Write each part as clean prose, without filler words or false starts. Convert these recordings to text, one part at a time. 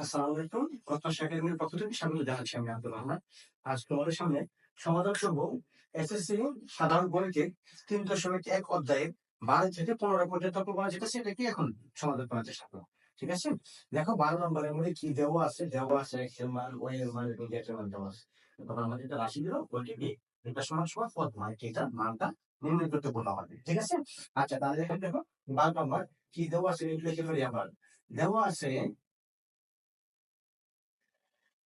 আসসালামু আলাইকুম। প্রত্যাশা একাডেমির পক্ষ থেকে স্বাগত জানাচ্ছি আমি আব্দুর রহমান। আজ তোমাদের সামনে সমাধান করব এসএসসি সাধারণ গণিতের ৩.১ অধ্যায়ের ১২ থেকে ১৫ পর্যন্ত প্রশ্ন যেটা সেটা কি এখন সমাধান করার চেষ্টা করব। ঠিক আছে? দেখো ১২ নম্বরের মধ্যে কি দেওয়া আছে? দেওয়া আছে x এর মান, y এর মান এবং z এর মান দেওয়া আছে। তখন আমাদের যেটা রাশি দিল ওইটাকে এটা সমান সমান পদ মানে এটার মানটা নির্ণয় করতে বলা হবে। ঠিক আছে? আচ্ছা তাহলে এখানে দেখো ১২ নম্বর কি দেওয়া আছে এগুলো লিখে ফেলি আবার। দেওয়া আছে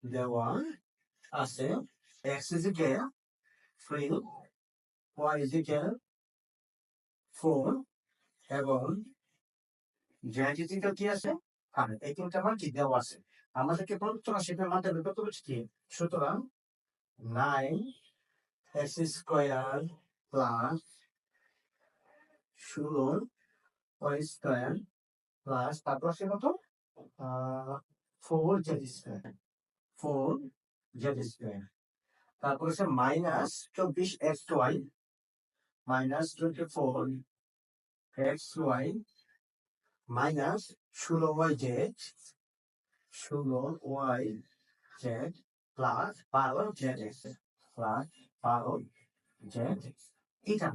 দেওয়া আছে x is equal 3, y is equal 4 এবং z is equal কি আছে 5। এই তিনটা মান কি দেওয়া আছে। আমাদেরকে প্রদত্ত রাশির মানটা বের করতে হচ্ছে কি, সুতরাং 9x square plus 16y square plus তারপর আছে কত 4z স্কয়ার 4z স্কয়ার তারপর আছে minus 24xy minus 24xy minus 16yz plus 12zx plus 12zx এটা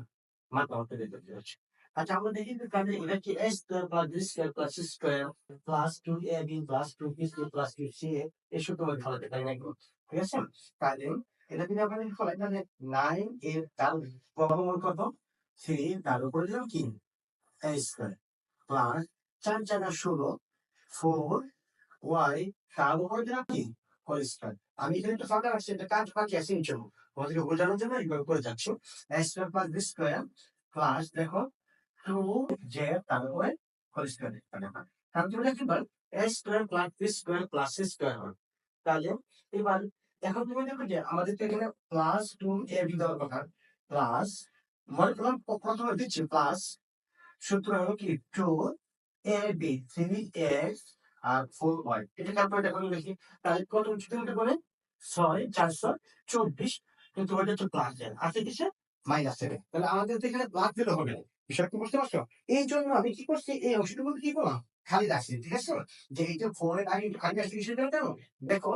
মাত্রা হতে দেখতে হচ্ছে। আচ্ছা আমরা দেখি যে তাহলে এটা কি a square plus b square plus c square plus 2ab plus 2bc plus 2ca এই সূত্র ফলাতে তাই না? ঠিক আছে? তাহলে এটা যদি আমরা ফলাই তাহলে 9 এর তার বর্গমূল কত 3 তার উপরে দিলাম কি a স্কয়ার প্লাস 4 জায়গা 16 4 y তার উপরে দিলাম কি হোল স্কয়ার। আমি এখানে একটা ফাঁকা রাখছি, এটা কাজ বাকি আছে এই জন্য তোমাদেরকে বোঝানোর জন্য এইভাবে করে যাচ্ছি। a square plus b square plus দেখো 2z তার উপরে হোল স্কয়ার। তাহলে তুমি লিখতে পারো a square plus b square plus c square হবে। তাহলে এবার এখন তুমি দেখো যে আমাদের তো এখানে প্লাস 2ab দেওয়ার কথা প্লাস মনে করলাম প্রথমে দিচ্ছি প্লাস সুতরাং হলো কি 2ab 3x আর 4y এটা ক্যালকুলেট করে লিখি। তাহলে কত উচ্চতা বলে 6 424 কিন্তু ওইটা তো প্লাস দেন আছে কিসে মাইনাস দেবে। তাহলে আমাদের তো এখানে প্লাস দিলে হবে না। বিষয়টা কি বুঝতে পারছো? এই জন্য আমি কি করছি এই অংশটুকু কি করলাম খালি রাখছি। ঠিক আছে? যে এইটা 4 এর আগে একটু খালি রাখছি কিসের জন্য কেন দেখো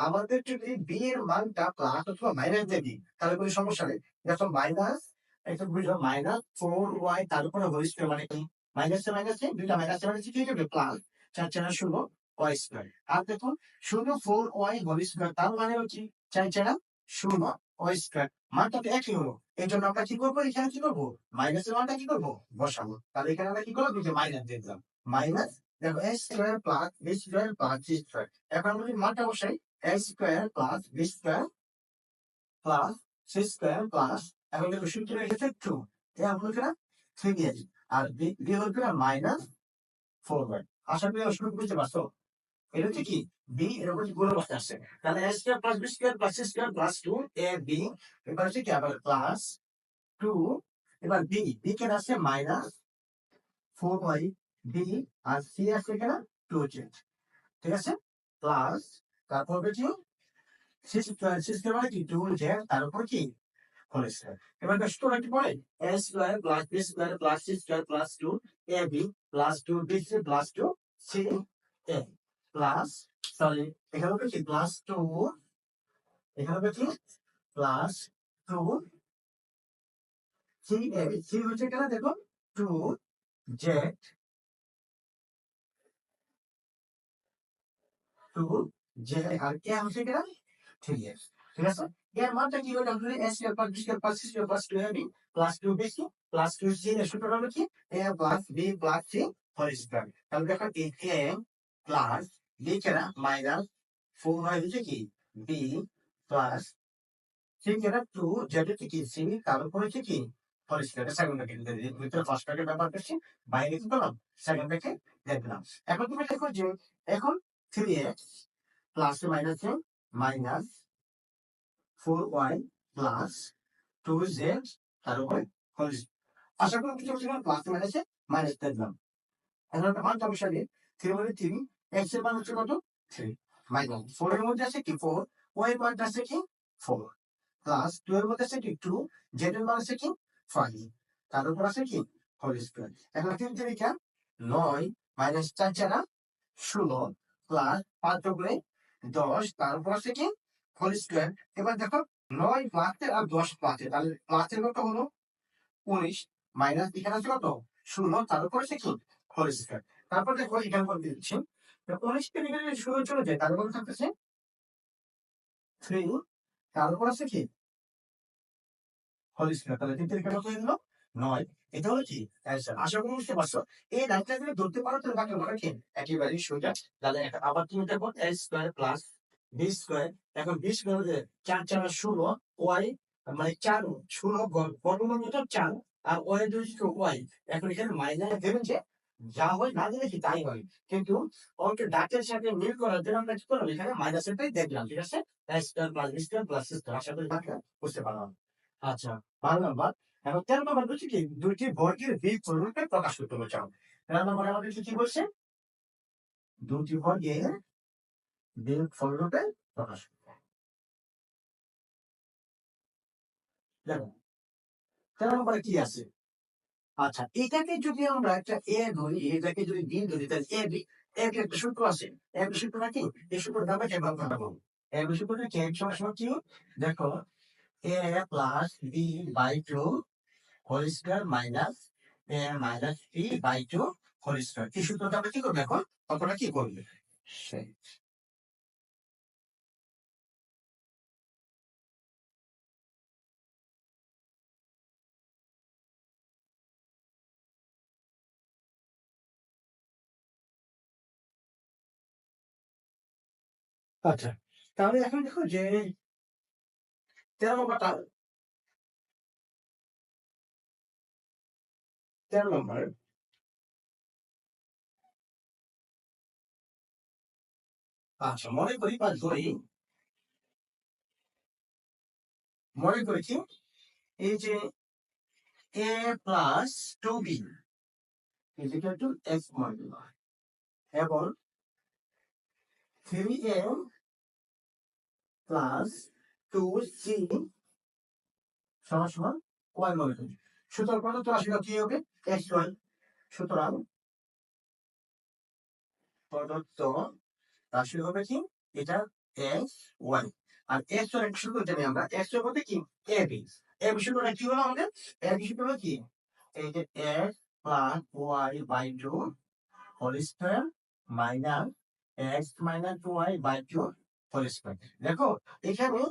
আমাদের যদি b এর মানটা প্লাস অথবা মাইনাস দিয়ে দিই তাহলে কোনো সমস্যা নেই। দেখো মাইনাস এটা বুঝলো মাইনাস 4y তার উপরে হোল স্কয়ার মানে কি মাইনাসে মাইনাসে দুইটা মাইনাসে মাইনাসে কি হবে প্লাস 4 4 16 y স্কয়ার। আর দেখুন শুধু 4y হোল স্কয়ার তার মানে হচ্ছে 4 4 16 y স্কয়ার মানটা তো একই হলো। এই জন্য আমরা কি করবো এখানে কি করবো মাইনাসের মানটা কি করবো বসাবো। তাহলে এখানে আমরা কি করবো দুটো মাইনাস দিয়ে দিলাম মাইনাস দেখো a square plus b square plus c square. এখন আমরা যদি মানটা বসাই a square plus b square plus c square plus এখন দেখো সূত্র এসেছে 2 এ আমরা এখানে 3 দিয়েছি আর b হল কি মাইনাস 4y। আশা করি অসুবিধা বুঝতে পারছো? এটা হচ্ছে কি b এর উপর গুণ অবস্থা আসছে। তাহলে a square plus b square plus c square plus 2ab এবার হচ্ছে কি আবার প্লাস 2 এবার b কেন আছে মাইনাস 4y b আর c আছে এখানে 2z। ঠিক আছে? প্লাস তারপর হবে কি c স্কয়ার মানে কি 2z তার উপর কি হোল স্কয়ার। এবার সূত্রটা কি বলে a square plus b square plus c square plus 2ab plus 2bc plus 2ca plus sorry এখানে হবে কি প্লাস 2 এখানে হবে কি প্লাস 2 c হচ্ছে কেন দেখো 2z 2z আর a হচ্ছে কেন 3x। ঠিক আছে? এর মানটা কি হলো তাহলে a square plus b square plus c square plus 2ab plus 2bc plus 2c এর সূত্র হলো কি a plus b plus c whole square. তাহলে দেখো এই a প্লাস b কেনা মাইনাস 4y হচ্ছে কি b প্লাস c কেনা 2z হচ্ছে কি c তার উপর হচ্ছে কি হোল স্কয়ার। সেকেন্ড ব্র্যাকেট দিয়ে দিই ভিতরে ফার্স্ট ব্র্যাকেট ব্যবহার করছি বাইরে কি করলাম সেকেন্ড ব্র্যাকেট দিয়ে দিলাম। এখন তুমি দেখো যে এখন 3x plus minus minus 4y plus 2z তার উপরে হোল স্কয়ার। আশা করি কিছু কিছু প্লাস মাইনাসে মাইনাস দিয়ে দিলাম। এখন একটা মান সমস্যা 3 মানে 3 x এর মান হচ্ছে কত 3 মাইনাস 4 এর মধ্যে আছে কি 4 y এর মান আছে কি 4 প্লাস 2 এর মধ্যে আছে কি 2 z এর মান আছে কি 5 তার উপর আছে কি হোল স্কয়ার। এখন 3 3 9 মাইনাস 4 4 16 প্লাস 5 যোগ 10 তারপর আছে কি হোল স্কয়ার। এবার দেখো 9 প্লাসের আর 10 প্লাসের, তাহলে প্লাসের কত হলো 19 মাইনাস এখানে আছে কত 16 তারপর আছে কি হোল স্কয়ার। তারপর দেখো এখানে করে দিচ্ছি 19 থেকে এখানে 16 চলে যায়, তারপর থাকতেছে 3 তারপর আছে কি হোল স্কয়ার। তাহলে 3 থেকে কত হয়ে গেল 9। এটা হলো কি অ্যান্সার। আশা করি বুঝতে পারছো। এই লাইনটা যদি ধরতে পারো তাহলে বাকি মনে কি একেবারেই সোজা। তাহলে আবার তুমি দেখো a square plus b square. এখন b স্কয়ার 4 4 16 y মানে 4 16 বর্গমূল হলো 4 আর y এর দুই y। এখন এখানে মাইনাস দেবেন যে যা হয় না জানি কি তাই হয়, কিন্তু অঙ্কের ডাকের সাথে মিল করার জন্য আমরা কি করলাম এখানে মাইনাসেরটাই দেখলাম। ঠিক আছে, a square plus b square plus c square. আশা করি বাকি বুঝতে পারলাম। আচ্ছা, 12 নাম্বার। এখন 13 নাম্বার বলছে কি দুইটি বর্গের বিপরীতে প্রকাশ করতে বলছে। 13 নাম্বার আমাদের কি বলছে দুটি বর্গের বিপরীতে প্রকাশ করতে। দেখো 13 নাম্বারে কি আছে। আচ্ছা, এটাকে যদি আমরা একটা এ ধরি, এটাকে যদি বি ধরি, তাহলে এ বি এর একটা সূত্র আছে। এর সূত্রটা কি এই সূত্রটা আমরা কেমন পাবো। এর সূত্রটা কি সমান কি দেখো a plus B by 2 whole square minus A minus B by 2 whole square. এই সূত্রটা আমরা কি করবো এখন অঙ্কটা কি করবে সেই। আচ্ছা, তাহলে এখন দেখো যে 13 নম্বরটা 13 নম্বর। আচ্ছা, মনে করি কি এই যে a plus 2b is equal to x multiply এবং 3a প্লাস 2c সমান সমান y মনে করি। সুতরাং প্রদত্ত রাশিটা কি হবে x y। সুতরাং প্রদত্ত রাশি হবে কি এটা এক্স ওয়াই। আর এক্স ওয়াই শুরু করতে হবে আমরা এক্স ওয়াই বলতে কি এ বি। এ বি সূত্রটা কি হলো আমাদের, এ বি সূত্র হলো কি এই যে X plus Y by 2 whole square minus X minus Y by 2 whole square. দেখো এখানে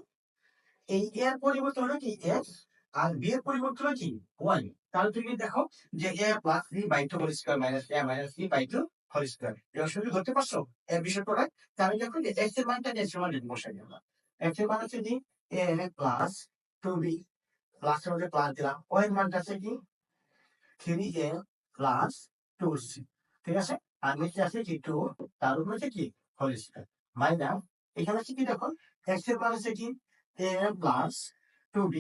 এই এর পরিবর্তন হলো কি এক্স আর বি এর পরিবর্তন হলো কি ওয়াই। তাহলে তুমি দেখো যে a plus B by 2 whole square minus A minus B by 2 whole square. এর সঙ্গে ধরতে পারছো এর বিষয়টা। তাহলে দেখো যে এক্স এর মানটা এক্স এর মান বসাই দিলাম। এক্স এর মান হচ্ছে কি এ প্লাস 2b প্লাস এর মধ্যে প্লাস দিলাম, ওয়াই এর মানটা আছে কি 3a প্লাস 2c। ঠিক আছে, আর নিচে আছে কি 2 তার উপর আছে কি হোল স্কয়ার মাইনাস এখানে আছে কি দেখো এক্স এর মান আছে কি a প্লাস 2b।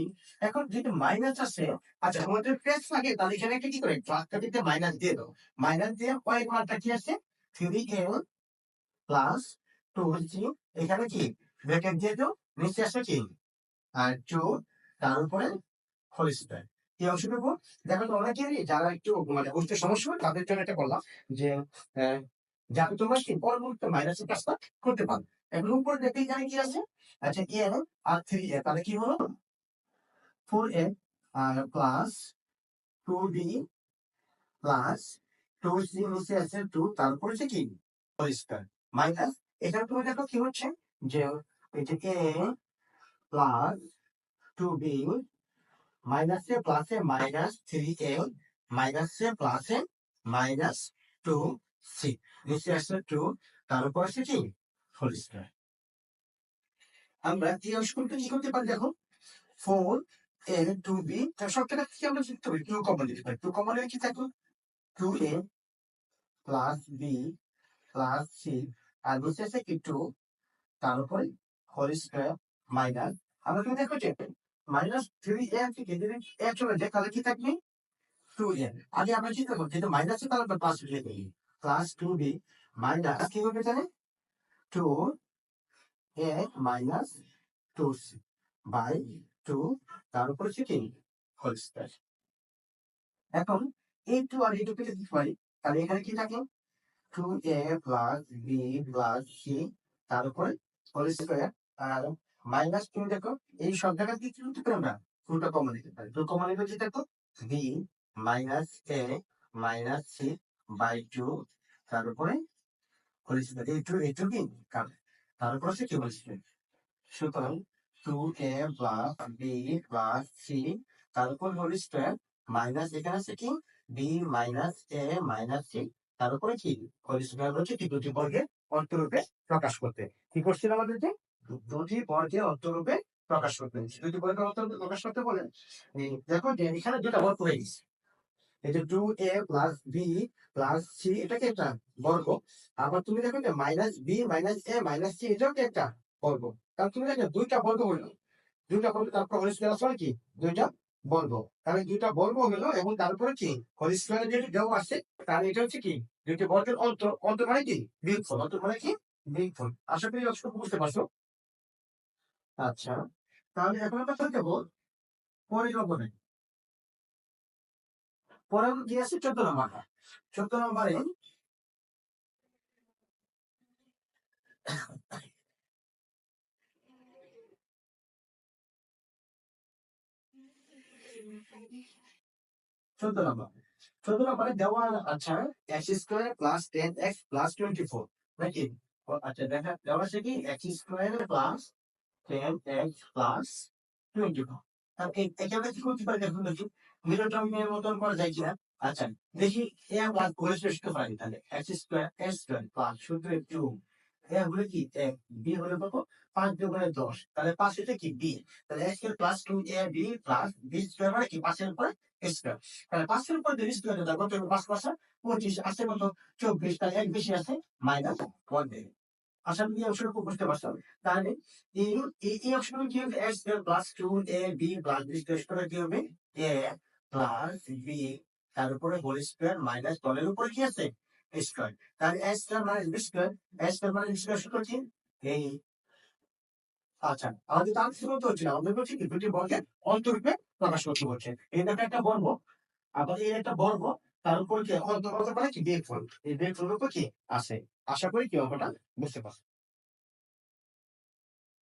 এখন যেহেতু মাইনাস আছে, আচ্ছা আমাদের প্লাস লাগে তাহলে এখানে একটা কি করে প্লাসটা দিতে মাইনাস দিয়ে দাও। মাইনাস দিয়ে ওয়াই এর মানটা কি আছে 3a প্লাস 2c। এখানে কি ব্র্যাকেট দিয়ে দাও, নিচে আছে কি আর 2 তার উপরে হোল স্কয়ার। এই অংশটুকু দেখো তো অনেকেরই যারা একটু মানে বুঝতে সমস্যা হয় তাদের জন্য এটা বললাম যে আহ, যাতে তোমরা কি পরবর্তী মাইনাসের কাজটা করতে পারো। এখন উপরে দেখতে এখানে কি আছে, আচ্ছা এ আর 3a তাহলে কি হলো 4a আর প্লাস 2b প্লাস 2c নিচে আছে 2 তারপরে হচ্ছে কি হোল স্কয়ার মাইনাস এখানে তুমি দেখো কি হচ্ছে যে এই যে a প্লাস 2b মাইনাসে প্লাসে মাইনাস 3a মাইনাসে প্লাসে মাইনাস 2c নিচে আসছে 2 তার উপর আছে কি হোল স্কয়ার। আমরা এই অংশগুলোকে কি করতে পারি দেখো 4a 2b তার সব টাকা কি আমরা লিখতে পারি 2 কমন দিতে পারি। 2 কমন হলে কি থাকলো 2a plus b plus c আর নিচে আছে কি 2 তার উপরে হোল স্কয়ার মাইনাস আমরা তুমি দেখো যে মাইনাস 3a থেকে যদি a চলে যায় তাহলে কি থাকবে 2a। আগে আমরা চিন্তা করছি যেহেতু মাইনাস তাহলে আমরা প্লাস লিখে দিই প্লাস 2b মাইনাস কি হবে জানে 2a মাইনাস 2c বাই 2 তার উপর হচ্ছে কি হোল স্কয়ার। এখন এই 2 আর এই 2 কেটে দিতে পারি, তাহলে এখানে কি থাকে 2a plus B plus C তার উপরে হোল স্কয়ার আর মাইনাস তুমি দেখো এই সংখ্যাটা কি কি করতে পারি আমরা টুটা কমন নিতে পারি টু কমন নিতে যেটা দেখো B minus A minus C by two তার উপরে হোল স্কয়ার এই টু কি কারণ তার উপরে সে কি হোল স্কয়ার সুতরাং 2a plus B plus C তার উপর হোল স্কয়ার মাইনাস এখানে আছে কি বি মাইনাস এ মাইনাস সি তার উপরে কি হোল স্কয়ার হচ্ছে কি দুটি বর্গের অন্তরূপে প্রকাশ করতে কি করছিল আমাদেরকে দুটি বর্গের অন্তরূপে প্রকাশ করতে দুটি বর্গের অন্তরূপে প্রকাশ করতে বলেন দেখো যে এখানে দুটা বর্গ হয়ে গেছে এই যে 2a plus B plus C এটা কি একটা বর্গ আবার তুমি দেখো যে মাইনাস বি মাইনাস এ মাইনাস সি এটাও কি একটা বর্গ কারণ তুমি দেখো দুইটা বর্গ হইলো দুইটা বর্গ তারপর হোল স্কয়ার আসলে কি দুইটা বর্গ তাহলে দুইটা বর্গ হলো এবং তারপরে কি হোল স্কয়ার যেটা দেওয়া আছে তাহলে এটা হচ্ছে কি দুইটি বর্গের অন্তর অন্তর মানে কি বিয়োগফল অন্তর মানে কি বিয়োগফল আশা করি অংশটুকু বুঝতে পারছো আচ্ছা তাহলে এখন আমরা চলে যাবো পরের অঙ্কনে পরের অঙ্ক কি আছে 14 নম্বর 14 নম্বরে 14 নম্বর 14 নম্বরে দেওয়া আচ্ছা x square plus 10x plus 24 নাকি আচ্ছা দেখা দেওয়া আছে কি x square plus 10x plus 24 আর এখানে কি করতে পারি দেখুন দেখি মিডল টার্মের মতন করা যায় কিনা আচ্ছা দেখি এ প্লাস করে শেষ করতে পারি তাহলে X square X square plus শুধু একটু এ হলো কি এক বি হলো কত 5 × 10 তাহলে 5 এটা কি বি তাহলে X square plus 2ab plus B square মানে কি 5 এর উপরে স্কোয়ার তাহলে 5 এর উপরে যদি স্কোয়ার দাও কত 5 25 আসছে কত 24 তাহলে এক বেশি আছে মাইনাস 1 দেবে আশা করি অংশটুকু বুঝতে পারছো তাহলে এই এই অংশটুকু কি হবে X square plus 2ab plus B square কি হবে a প্লাস বি তার উপরে হোল স্কোয়ার মাইনাস তলের উপরে কি আছে স্কোয়ার তাহলে X square minus B square X square minus B square সূত্র কি এই আচ্ছা আমাদের তার সূত্র হচ্ছে না আমাদের বলছি কি দুটি বর্গের অন্তরূপে প্রকাশ করতে বলছে এই দেখো একটা বর্গ আবার এই একটা বর্গ তার উপর কি অন্তর্গত মানে কি বিয়োগফল এই বিয়োগফলের উপর কি আছে আশা করি কি অঙ্কটা বুঝতে পারছো